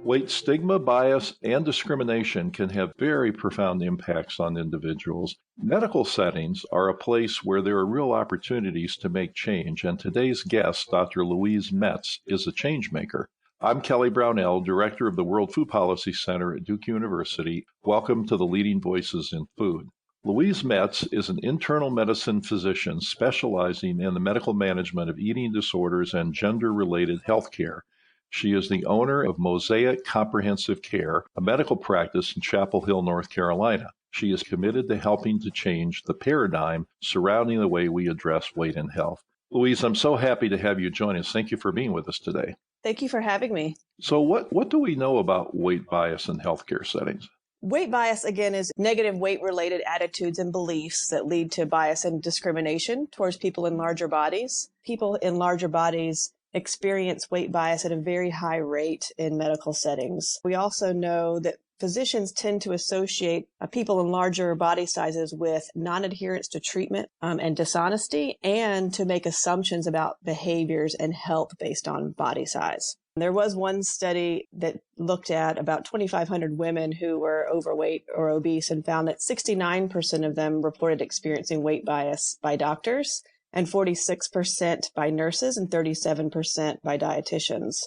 Weight stigma, bias, and discrimination can have very profound impacts on individuals. Medical settings are a place where there are real opportunities to make change, and today's guest, Dr. Louise Metz, is a change maker. I'm Kelly Brownell, Director of the World Food Policy Center at Duke University. Welcome to the Leading Voices in Food. Louise Metz is an internal medicine physician specializing in the medical management of eating disorders and gender-related health care. She is the owner of Mosaic Comprehensive Care, a medical practice in Chapel Hill, North Carolina. She is committed to helping to change the paradigm surrounding the way we address weight and health. Louise, I'm so happy to have you join us. Thank you for being with us today. Thank you for having me. So what do we know about weight bias in healthcare settings? Weight bias, again, is negative weight-related attitudes and beliefs that lead to bias and discrimination towards people in larger bodies. People in larger bodies experience weight bias at a very high rate in medical settings. We also know that physicians tend to associate people in larger body sizes with non-adherence to treatment and dishonesty, and to make assumptions about behaviors and health based on body size. There was one study that looked at about 2,500 women who were overweight or obese and found that 69% of them reported experiencing weight bias by doctors, and 46% by nurses, and 37% by dietitians.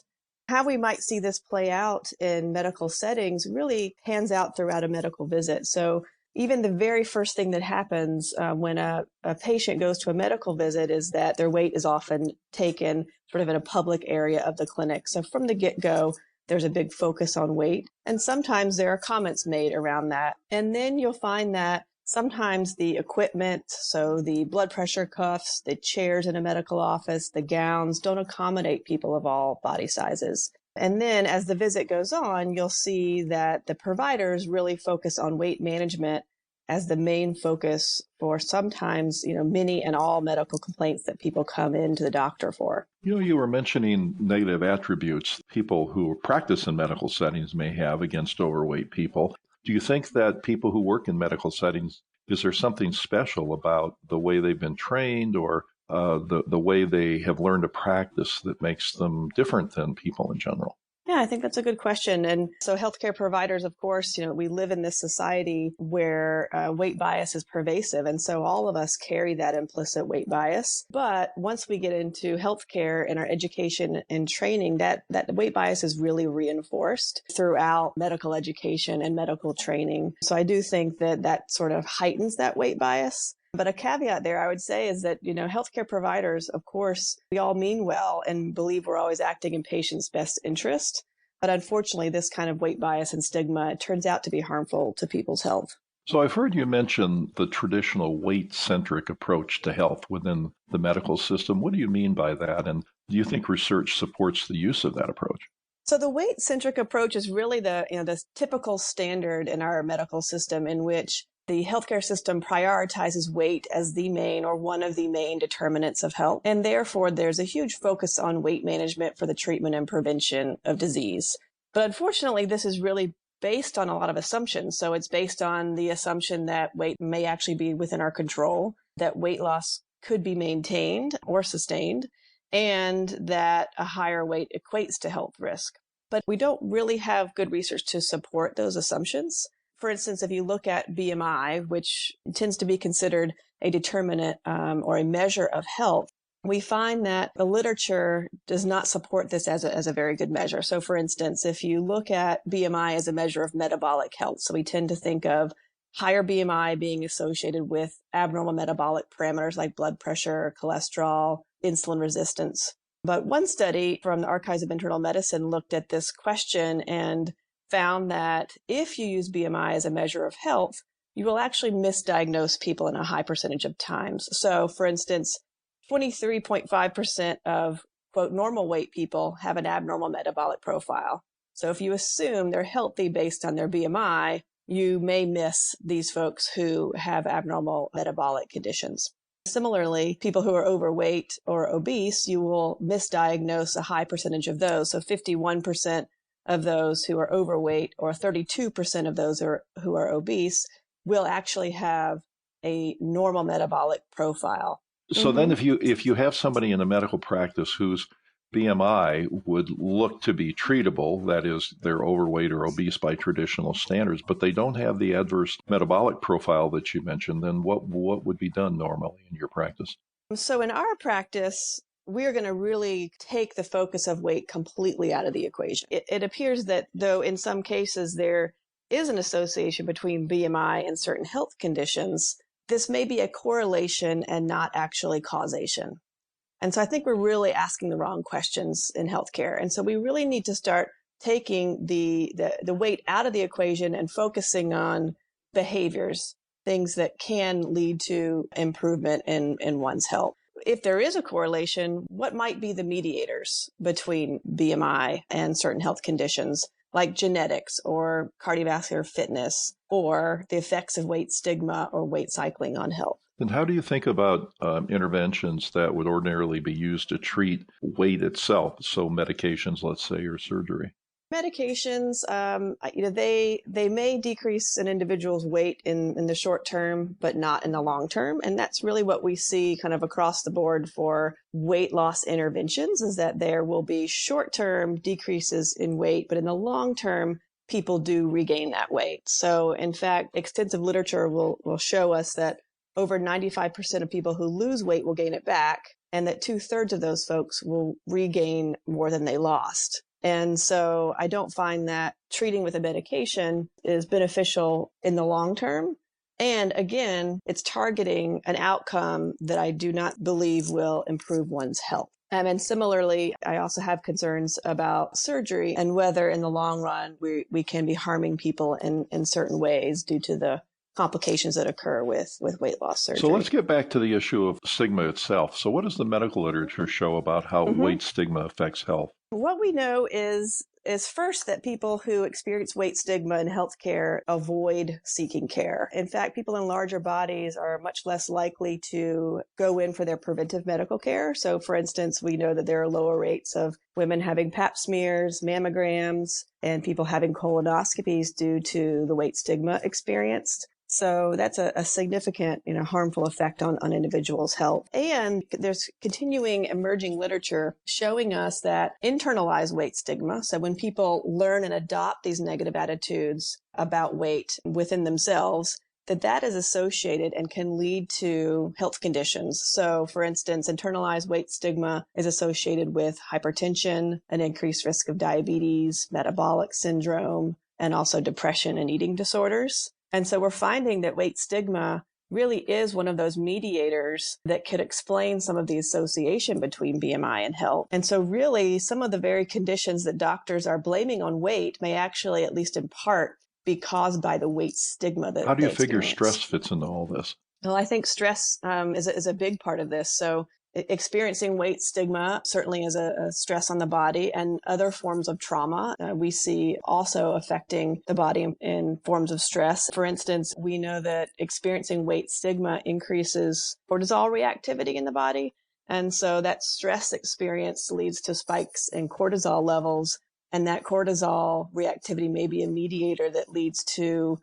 How we might see this play out in medical settings really pans out throughout a medical visit. So even the very first thing that happens when a patient goes to a medical visit is that their weight is often taken sort of in a public area of the clinic. So from the get-go, there's a big focus on weight. And sometimes there are comments made around that. And then you'll find that sometimes the equipment, so the blood pressure cuffs, the chairs in a medical office, the gowns, don't accommodate people of all body sizes. And then as the visit goes on, you'll see that the providers really focus on weight management as the main focus for sometimes, many and all medical complaints that people come into the doctor for. You were mentioning negative attributes people who practice in medical settings may have against overweight people. Do you think that people who work in medical settings, is there something special about the way they've been trained or the way they have learned to practice that makes them different than people in general? Yeah, I think that's a good question. And so healthcare providers, of course, we live in this society where weight bias is pervasive. And so all of us carry that implicit weight bias. But once we get into healthcare and our education and training, that weight bias is really reinforced throughout medical education and medical training. So I do think that sort of heightens that weight bias. But a caveat there, I would say, is that, healthcare providers, of course, we all mean well and believe we're always acting in patients' best interest. But unfortunately, this kind of weight bias and stigma turns out to be harmful to people's health. So I've heard you mention the traditional weight-centric approach to health within the medical system. What do you mean by that? And do you think research supports the use of that approach? So the weight-centric approach is really the typical standard in our medical system, in which the healthcare system prioritizes weight as the main or one of the main determinants of health. And therefore, there's a huge focus on weight management for the treatment and prevention of disease. But unfortunately, this is really based on a lot of assumptions. So it's based on the assumption that weight may actually be within our control, that weight loss could be maintained or sustained, and that a higher weight equates to health risk. But we don't really have good research to support those assumptions. For instance, if you look at BMI, which tends to be considered a determinant or a measure of health, we find that the literature does not support this as a very good measure. So for instance, if you look at BMI as a measure of metabolic health, so we tend to think of higher BMI being associated with abnormal metabolic parameters like blood pressure, cholesterol, insulin resistance. But one study from the Archives of Internal Medicine looked at this question and found that if you use BMI as a measure of health, you will actually misdiagnose people in a high percentage of times. So for instance, 23.5% of, quote, normal weight people have an abnormal metabolic profile. So if you assume they're healthy based on their BMI, you may miss these folks who have abnormal metabolic conditions. Similarly, people who are overweight or obese, you will misdiagnose a high percentage of those. So 51% of those who are overweight or 32% of those who are obese will actually have a normal metabolic profile. So then if you have somebody in a medical practice who's BMI would look to be treatable, that is, they're overweight or obese by traditional standards, but they don't have the adverse metabolic profile that you mentioned, then what would be done normally in your practice? So in our practice, we're going to really take the focus of weight completely out of the equation. It appears that though in some cases there is an association between BMI and certain health conditions, this may be a correlation and not actually causation. And so I think we're really asking the wrong questions in healthcare. And so we really need to start taking the weight out of the equation and focusing on behaviors, things that can lead to improvement in one's health. If there is a correlation, what might be the mediators between BMI and certain health conditions like genetics or cardiovascular fitness or the effects of weight stigma or weight cycling on health? And how do you think about interventions that would ordinarily be used to treat weight itself? So medications, let's say, or surgery? Medications, they may decrease an individual's weight in the short term, but not in the long term. And that's really what we see kind of across the board for weight loss interventions, is that there will be short-term decreases in weight, but in the long term, people do regain that weight. So in fact, extensive literature will show us that over 95% of people who lose weight will gain it back, and that 2/3 of those folks will regain more than they lost. And so I don't find that treating with a medication is beneficial in the long term. And again, it's targeting an outcome that I do not believe will improve one's health. And similarly, I also have concerns about surgery and whether in the long run we can be harming people in certain ways due to the complications that occur with weight loss surgery. So let's get back to the issue of stigma itself. So what does the medical literature show about how weight stigma affects health? What we know is first that people who experience weight stigma in healthcare avoid seeking care. In fact, people in larger bodies are much less likely to go in for their preventive medical care. So for instance, we know that there are lower rates of women having pap smears, mammograms, and people having colonoscopies due to the weight stigma experienced. So that's a significant, harmful effect on individuals' health. And there's continuing emerging literature showing us that internalized weight stigma, so when people learn and adopt these negative attitudes about weight within themselves, that is associated and can lead to health conditions. So for instance, internalized weight stigma is associated with hypertension, an increased risk of diabetes, metabolic syndrome, and also depression and eating disorders. And so we're finding that weight stigma really is one of those mediators that could explain some of the association between BMI and health. And so really some of the very conditions that doctors are blaming on weight may actually, at least in part, be caused by the weight stigma that How do you they figure experience. stress fits into all this? Well, I think stress is a big part of this. So experiencing weight stigma certainly is a stress on the body, and other forms of trauma we see also affecting the body in forms of stress. For instance, we know that experiencing weight stigma increases cortisol reactivity in the body. And so that stress experience leads to spikes in cortisol levels. And that cortisol reactivity may be a mediator that leads to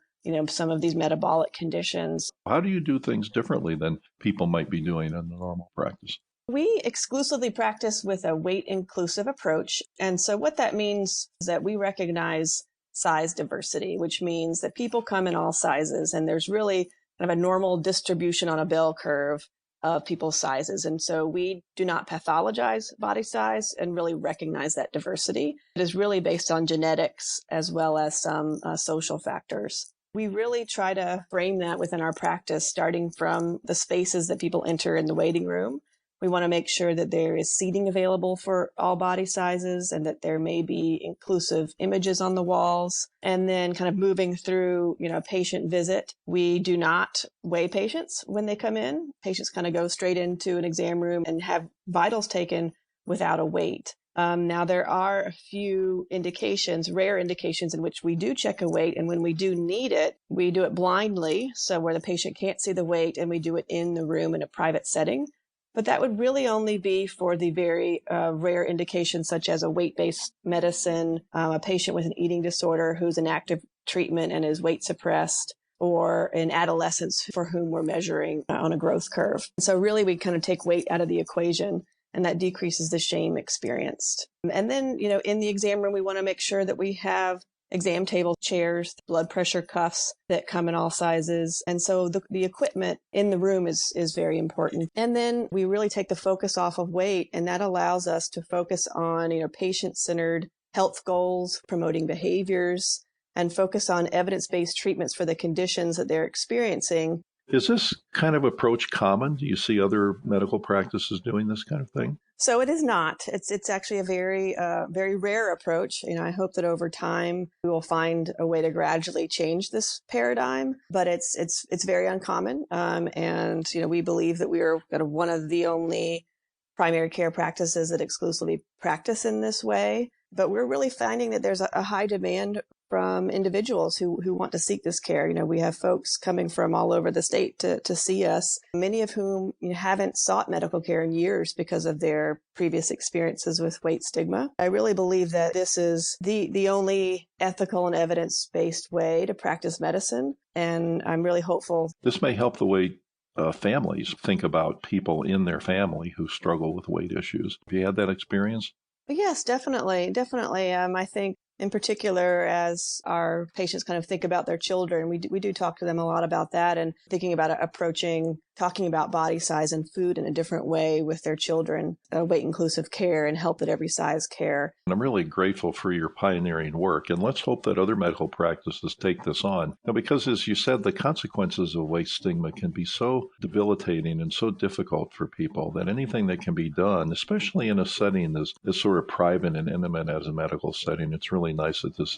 some of these metabolic conditions. How do you do things differently than people might be doing in the normal practice? We exclusively practice with a weight-inclusive approach. And so what that means is that we recognize size diversity, which means that people come in all sizes, and there's really kind of a normal distribution on a bell curve of people's sizes. And so we do not pathologize body size and really recognize that diversity. It is really based on genetics as well as some social factors. We really try to frame that within our practice, starting from the spaces that people enter in the waiting room. We want to make sure that there is seating available for all body sizes and that there may be inclusive images on the walls. And then kind of moving through, patient visit. We do not weigh patients when they come in. Patients kind of go straight into an exam room and have vitals taken without a weight. Now, there are a few indications, rare indications, in which we do check a weight. And when we do need it, we do it blindly, so where the patient can't see the weight, and we do it in the room in a private setting. But that would really only be for the very rare indications, such as a weight-based medicine, a patient with an eating disorder who's in active treatment and is weight suppressed, or in adolescents for whom we're measuring on a growth curve. So really, we kind of take weight out of the equation and that decreases the shame experienced. And then, in the exam room, we want to make sure that we have exam table chairs, blood pressure cuffs that come in all sizes. And so the equipment in the room is very important. And then we really take the focus off of weight, and that allows us to focus on, patient-centered health goals, promoting behaviors, and focus on evidence-based treatments for the conditions that they're experiencing. Is this kind of approach common? Do you see other medical practices doing this kind of thing? So it is not. It's actually a very, very rare approach. I hope that over time we will find a way to gradually change this paradigm, but it's very uncommon. And we believe that we are kind of one of the only primary care practices that exclusively practice in this way. But we're really finding that there's a high demand from individuals who want to seek this care. We have folks coming from all over the state to see us, many of whom haven't sought medical care in years because of their previous experiences with weight stigma. I really believe that this is the only ethical and evidence-based way to practice medicine, and I'm really hopeful. This may help the way families think about people in their family who struggle with weight issues. Have you had that experience? Yes, definitely. Definitely. I think in particular, as our patients kind of think about their children, we do talk to them a lot about that, and thinking about talking about body size and food in a different way with their children, weight inclusive care and health at every size care. And I'm really grateful for your pioneering work, and let's hope that other medical practices take this on. Now, because as you said, the consequences of weight stigma can be so debilitating and so difficult for people that anything that can be done, especially in a setting as sort of private and intimate as a medical setting, it's really nice that this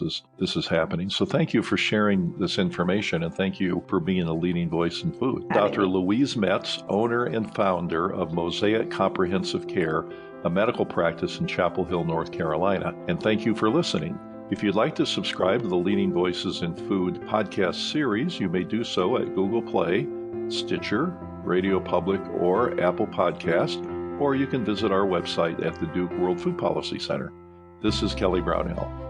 is happening. So thank you for sharing this information, and thank you for being a leading voice in food. Dr. Louise Metz, owner and founder of Mosaic Comprehensive Care, a medical practice in Chapel Hill, North Carolina. And thank you for listening. If you'd like to subscribe to the Leading Voices in Food podcast series, you may do so at Google Play, Stitcher, Radio Public, or Apple Podcast, or you can visit our website at the Duke World Food Policy Center. This is Kelly Brownell.